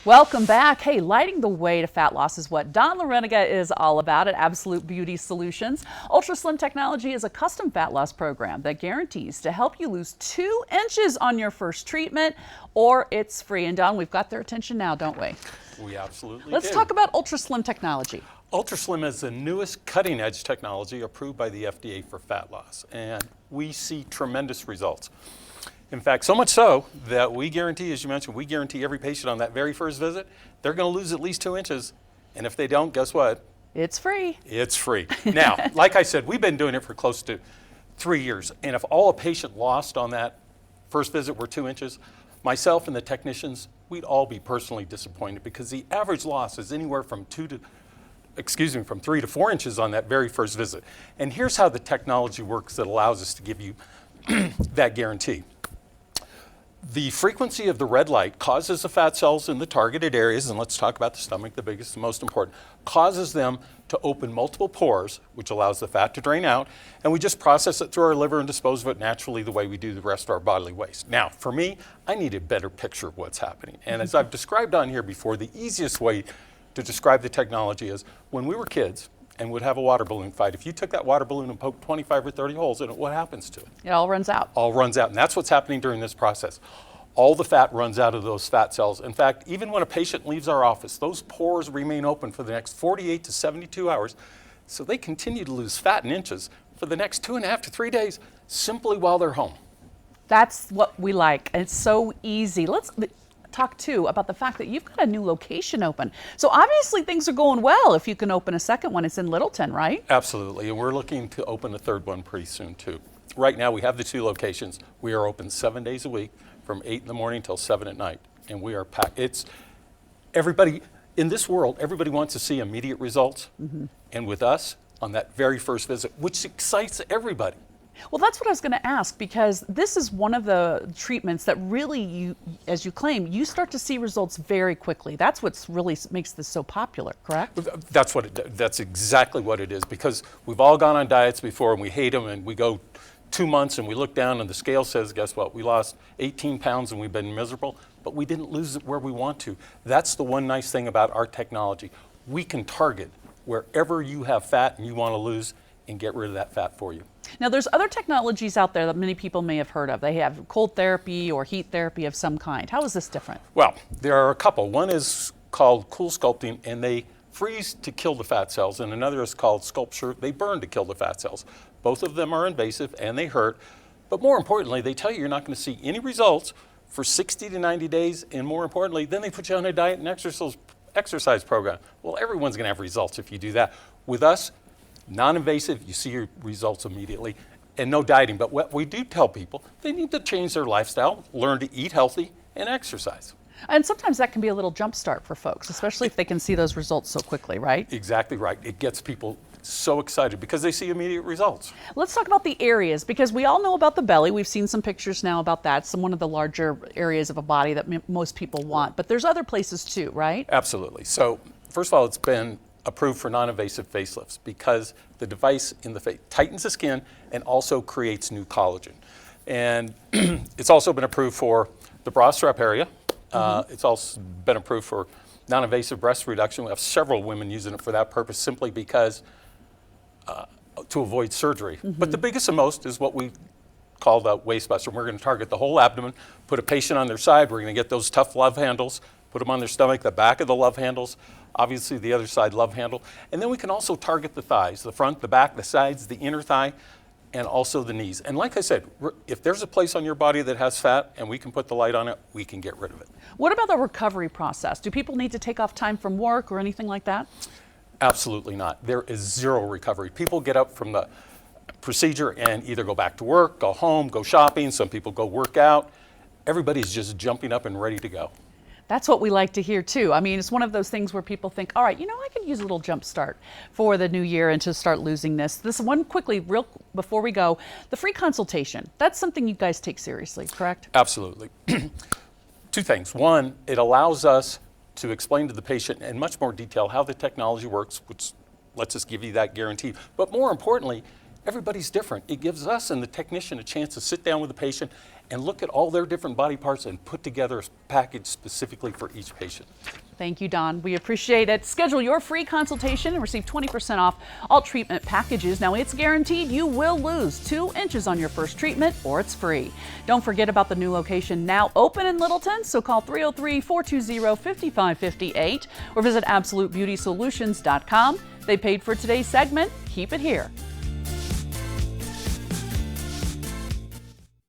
Welcome back. Hey, lighting the way to fat loss is what Don Lareniga is all about at Absolute Beauty Solutions. Ultra Slim Technology is a custom fat loss program that guarantees to help you lose 2 inches on your first treatment, or it's free. And Don, we've got their attention now, don't we? We absolutely Let's do. talk about Ultra Slim Technology. Ultra Slim is the newest cutting edge technology approved by the FDA for fat loss, and we see tremendous results. In fact, so much so that we guarantee, as you mentioned, we guarantee every patient on that very first visit, they're going to lose at least 2 inches. And if they don't, guess what? It's free. It's free. Now, like I said, we've been doing it for close to 3 years. And if all a patient lost on that first visit were 2 inches, myself and the technicians, we'd all be personally disappointed because the average loss is anywhere from 3 to 4 inches on that very first visit. And here's how the technology works that allows us to give you that guarantee. The frequency of the red light causes the fat cells in the targeted areas, and let's talk about the stomach, the biggest and most important, causes them to open multiple pores, which allows the fat to drain out, and we just process it through our liver and dispose of it naturally the way we do the rest of our bodily waste. Now, for me, I need a better picture of what's happening. And as I've described on here before, the easiest way to describe the technology is when we were kids and would have a water balloon fight, if you took that water balloon and poked 25 or 30 holes in it, what happens to it? It all runs out. All runs out, and that's what's happening during this process. All the fat runs out of those fat cells. In fact, even when a patient leaves our office, those pores remain open for the next 48 to 72 hours, so they continue to lose fat in inches for the next 2.5 to 3 days simply while they're home. That's what we like. It's so easy. Let's talk too about the fact that you've got a new location open. So obviously things are going well if you can open a second one. It's in Littleton, right? Absolutely, and we're looking to open a third one pretty soon too. Right now we have the 2 locations. We are open 7 days a week from 8 in the morning till 7 at night, and we are packed. It's everybody in this world, everybody wants to see immediate results, and with us on that very first visit, which excites everybody. Well, that's what I was going to ask, because this is one of the treatments that really, you, as you claim, you start to see results very quickly. That's what really makes this so popular, correct? That's exactly what it is, because we've all gone on diets before and we hate them, and we go 2 months and we look down and the scale says, guess what? We lost 18 pounds and we've been miserable, but we didn't lose it where we want to. That's the one nice thing about our technology. We can target wherever you have fat and you want to lose and get rid of that fat for you. Now, there's other technologies out there that many people may have heard of. They have cold therapy or heat therapy of some kind. How is this different? Well, there are a couple. One is called cool sculpting, and they freeze to kill the fat cells, and another is called sculpture. They burn to kill the fat cells. Both of them are invasive and they hurt, but more importantly, they tell you you're not going to see any results for 60 to 90 days, and more importantly, then they put you on a diet and exercise program. Well, everyone's going to have results if you do that. With us, non-invasive, you see your results immediately, and no dieting. But what we do tell people, they need to change their lifestyle, learn to eat healthy, and exercise. And sometimes that can be a little jump start for folks, especially if they can see those results so quickly, right? Exactly right. It gets people so excited because they see immediate results. Let's talk about the areas, because we all know about the belly. We've seen some pictures now about that. It's one of the larger areas of a body that most people want, but there's other places too, right? Absolutely. So first of all, it's been approved for non-invasive facelifts because the device in the face tightens the skin and also creates new collagen. And it's also been approved for the bra strap area. It's also been approved for non-invasive breast reduction. We have several women using it for that purpose simply because to avoid surgery. But the biggest and most is what we call the waist buster. We're going to target the whole abdomen, put a patient on their side. We're going to get those tough love handles, put them on their stomach, the back of the love handles, obviously the other side love handle. And then we can also target the thighs, the front, the back, the sides, the inner thigh, and also the knees. And like I said, if there's a place on your body that has fat and we can put the light on it, we can get rid of it. What about the recovery process? Do people need to take off time from work or anything like that? Absolutely not. There is zero recovery. People get up from the procedure and either go back to work, go home, go shopping. Some people go work out. Everybody's just jumping up and ready to go. That's what we like to hear too. I mean, it's one of those things where people think, all right, you know, I could use a little jump start for the new year and to start losing this. This one quickly, real before we go, the free consultation. That's something you guys take seriously, correct? Absolutely. 2 things. One, it allows us to explain to the patient in much more detail how the technology works, which lets us give you that guarantee. But more importantly, everybody's different. It gives us and the technician a chance to sit down with the patient and look at all their different body parts and put together a package specifically for each patient. Thank you, Don. We appreciate it. Schedule your free consultation and receive 20% off all treatment packages. Now, it's guaranteed you will lose 2 inches on your first treatment, or it's free. Don't forget about the new location now open in Littleton, so call 303-420-5558 or visit AbsoluteBeautySolutions.com. They paid for today's segment. Keep it here.